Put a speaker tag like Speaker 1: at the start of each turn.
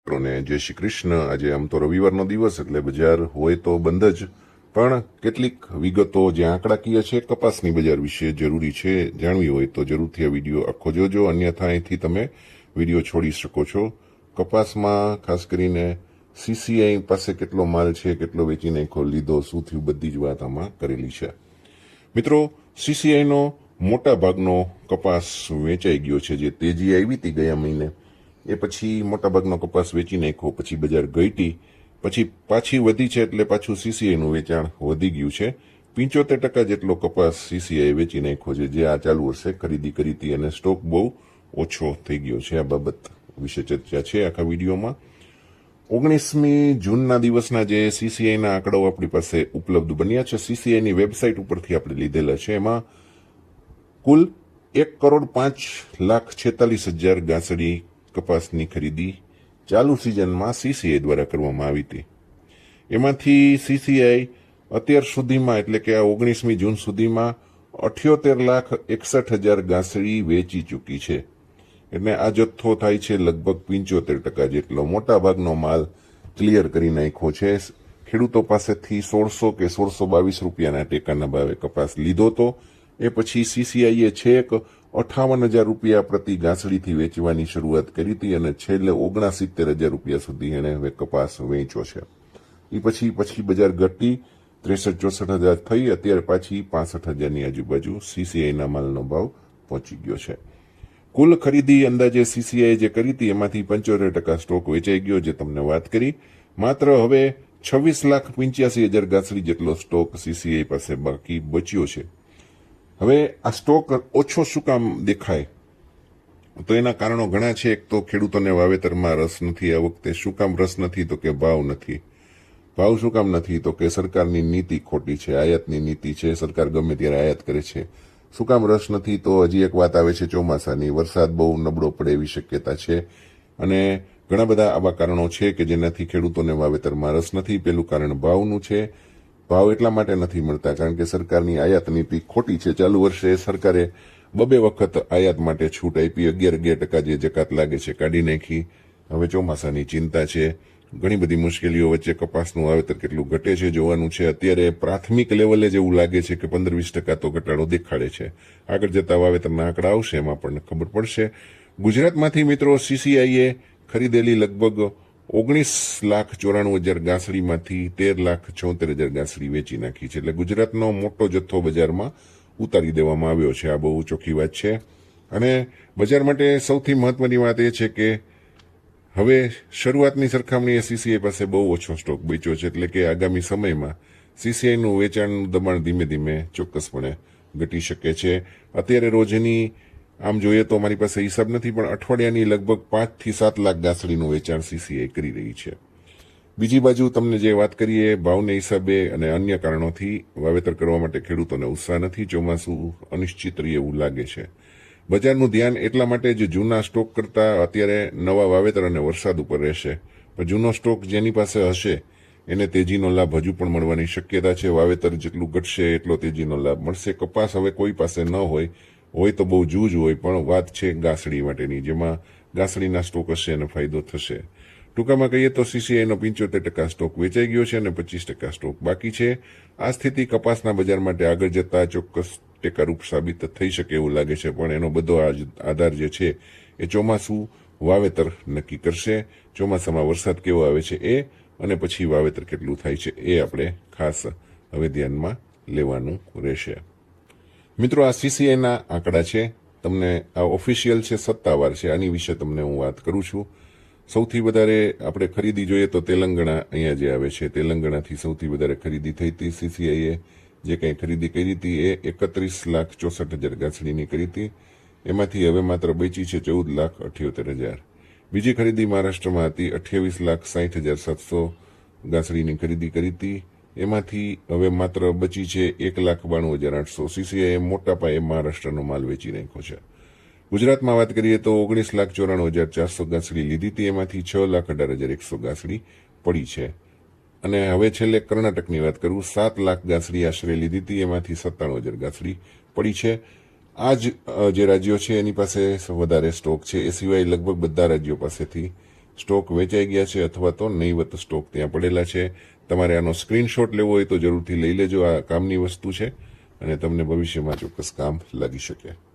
Speaker 1: મિત્રોને જય શ્રી કૃષ્ણ। આજે આમ તો રવિવારનો દિવસ એટલે બજાર હોય તો બંધ જ, પણ કેટલીક વિગતો જે આંકડાકીય છે કપાસની બજાર વિશે જરૂરી છે જાણવી હોય તો જરૂરથી આ વિડીયો આખો જોજો, અન્યથા અહીંથી તમે વિડીયો છોડી શકો છો। કપાસમાં ખાસ કરીને સીસીઆઈ પાસે કેટલો માલ છે, કેટલો વેચી નાખ્યો, લીધો, શું થયું, બધી જ વાત આમાં કરેલી છે। મિત્રો, સીસીઆઈનો મોટા ભાગનો કપાસ વેચાઈ ગયો છે। જે તેજી આવી હતી ગયા મહિને એ પછી મોટાભાગનો કપાસ વેચી નાખ્યો, પછી બજાર ઘટી, પછી પાછી વધી છે એટલે પાછું સીસીઆઈનું વેચાણ વધી ગયું છે। 75% જેટલો કપાસ સીસીઆઈ વેચી નાખ્યો છે, જે આ ચાલુ વર્ષે ખરીદી કરી હતી, અને સ્ટોક બહુ ઓછો થઈ ગયો છે। આ બાબત વિશે ચર્ચા છે આખા વિડીયોમાં। 19મી જૂનના દિવસના જે સીસીઆઈના આંકડાઓ આપણી પાસે ઉપલબ્ધ બન્યા છે, સીસીઆઈની વેબસાઇટ ઉપરથી આપણે લીધેલા છે, એમાં કુલ 1,05,46,000 ગાંસડી કપાસની ખરીદી ચાલુ સિઝનમાં સીસીઆઈ દ્વારા કરવામાં આવી હતી। એમાંથી સીસીઆઈ અત્યાર સુધીમાં એટલે કે આ 19મી જૂન સુધીમાં 78,61,000 ગાંસડી વેચી ચૂકી છે। એટલે આ જથ્થો થાય છે લગભગ 75% જેટલો। મોટા ભાગનો માલ ક્લિયર કરી નાખ્યો છે। ખેડૂતો પાસેથી 1600 કે 1622 રૂપિયાના ટેકાના ભાવે કપાસ લીધો હતો, એ પછી સીસીઆઈએ છેક 58,000 રૂપિયા પ્રતિ ગાંસડીથી વેચવાની શરૂઆત કરી હતી, અને છેલ્લે 69,000 રૂપિયા સુધી એણે હવે કપાસ વેચ્યો છે। એ પછી બજાર ઘટી 63-64,000 થઈ, અત્યારે પાછી 65,000ની આજુબાજુ સીસીઆઈના માલનો ભાવ પહોંચી ગયો છે। કુલ ખરીદી અંદાજે સીસીઆઈ જે કરી હતી એમાંથી 75% સ્ટોક વેચાઈ ગયો, જે તમને વાત કરી। માત્ર હવે 26,85,000 ગાંસડી જેટલો સ્ટોક સીસીઆઈ પાસે બાકી બચ્યો છે। હવે આ સ્ટોક ઓછો શું કામ દેખાય, તો એના કારણો ઘણા છે। એક તો ખેડૂતોને વાવેતરમાં રસ નથી આ વખતે। શું કામ રસ નથી, તો કે ભાવ નથી। ભાવ શું કામ નથી, તો કે સરકારની નીતિ ખોટી છે, આયાતની નીતિ છે, સરકાર ગમે ત્યારે આયાત કરે છે। શું કામ રસ નથી, તો હજી એક વાત આવે છે ચોમાસાની, વરસાદ બહુ નબળો પડે એવી શક્યતા છે, અને ઘણા બધા આવા કારણો છે કે જેનાથી ખેડૂતોને વાવેતરમાં રસ નથી। પેલું કારણ ભાવનું છે। ભાવ એટલા માટે નથી મળતા કારણ કે સરકારની આયાત નીતિ ખોટી છે। ચાલુ વર્ષે સરકારે 2 વખત આયાત માટે છૂટ આપી, 11% જે જકાત લાગે છે કાઢી નાખી। હવે ચોમાસાની ચિંતા છે, ઘણી બધી મુશ્કેલીઓ વચ્ચે કપાસનું વાવેતર કેટલું ઘટે છે જોવાનું છે। અત્યારે પ્રાથમિક લેવલે જ એવું લાગે છે કે 15-20% તો ઘટાડો દેખાડે છે। આગળ જતા વાવેતરના આંકડા આવશે એમાં પણ ખબર પડશે। ગુજરાતમાંથી મિત્રો સીસીઆઈએ ખરીદેલી લગભગ 19,94,000 ગાંસડીમાંથી 13,74,000 ગાંસડી વેચી નાખી છે। એટલે ગુજરાતનો મોટો જથ્થો બજારમાં ઉતારી દેવામાં આવ્યો છે। આ બહુ ચોખ્ખી વાત છે। અને બજાર માટે સૌથી મહત્વની વાત એ છે કે હવે શરૂઆતની સરખામણીએ સીસીઆઈ પાસે બહુ ઓછો સ્ટોક બચ્યો છે, એટલે કે આગામી સમયમાં સીસીઆઈનું વેચાણનું દબાણ ધીમે ધીમે ચોક્કસપણે ઘટી શકે છે। અત્યારે રોજની આમ જોઈએ તો મારી પાસે હિસાબ નથી, પણ અઠવાડિયાની લગભગ 5 થી 7 લાખ ગાંસડીનું વેચાણ સીસીઆઈ કરી રહી છે। બીજી બાજુ તમને જે વાત કરીએ ભાવને હિસાબે અને અન્ય કારણોથી વાવેતર કરવા માટે ખેડૂતોને ઉત્સાહ નથી। ચોમાસું અનિશ્ચિત રહે એવું લાગે છે। બજારનું ધ્યાન એટલા માટે જ જૂના સ્ટોક કરતાં અત્યારે નવા વાવેતર અને વરસાદ ઉપર રહેશે। પણ જૂનો સ્ટોક જેની પાસે હશે એને તેજીનો લાભ હજુ પણ મળવાની શક્યતા છે। વાવેતર જેટલું ઘટશે એટલો તેજીનો લાભ મળશે। કપાસ હવે કોઈ પાસે ન હોય તો બહુ જૂજ હોય, પણ વાત છે ગાંસડી માટેની, જેમાં ગાંસડીના સ્ટોક હશે અને ફાયદો થશે। ટૂંકામાં કહીએ તો સીસીઆઈનો 75% સ્ટોક વેચાઈ ગયો છે અને 25% સ્ટોક બાકી છે। આ સ્થિતિ કપાસના બજાર માટે આગળ જતા ચોક્કસ ટેકારૂપ સાબિત થઈ શકે એવું લાગે છે, પણ એનો બધો આધાર જે છે એ ચોમાસું વાવેતર નક્કી કરશે। ચોમાસામાં વરસાદ કેવો આવે છે એ, અને પછી વાવેતર કેટલું થાય છે એ આપણે ખાસ હવે ધ્યાનમાં લેવાનું રહેશે। મિત્રો, આ સીસીઆઈના આંકડા છે, તમને આ ઓફિશિયલ છે, સત્તાવાર છે, આની વિશે તમને હું વાત કરું છું। સૌથી વધારે આપણે ખરીદી જોઈએ તો તેલંગણા અહીંયા જે આવે છે, તેલંગણાથી સૌથી વધારે ખરીદી થઈ હતી। સીસીઆઈએ જે કંઈ ખરીદી કરી હતી એ 31,64,000 ગાંસડીની કરી હતી, એમાંથી હવે માત્ર બચી છે 14,78,000। બીજી ખરીદી મહારાષ્ટ્રમાં હતી, 28,60,700 ગાંસડીની ખરીદી કરી હતી, એમાંથી હવે માત્ર બચી છે 1,92,800। સીસીઆઈએ મોટા પાયે મહારાષ્ટ્રનો માલ વેચી નાખ્યો છે। ગુજરાતમાં વાત કરીએ તો 19,94,400 ગાંસડી લીધી હતી, એમાંથી 6,18,100 ગાંસડી પડી છે। અને હવે છેલ્લે કર્ણાટકની વાત કરું, 7 લાખ ગાંસડી આશરે લીધી હતી, એમાંથી 97,000 ગાંસડી પડી છે। આ જ જે રાજ્યો છે એની પાસે વધારે સ્ટોક છે। એ સિવાય લગભગ બધા રાજ્યો પાસેથી સ્ટોક વેચાઈ ગયા છે અથવા તો નહીવત સ્ટોક ત્યાં પડેલા છે. તમારે આનો સ્ક્રીનશોટ લેવો હોય તો જરૂરથી લઈ લેજો. આ કામની વસ્તુ છે અને તમને ભવિષ્યમાં ચોક્કસ કામ લાગી શકે.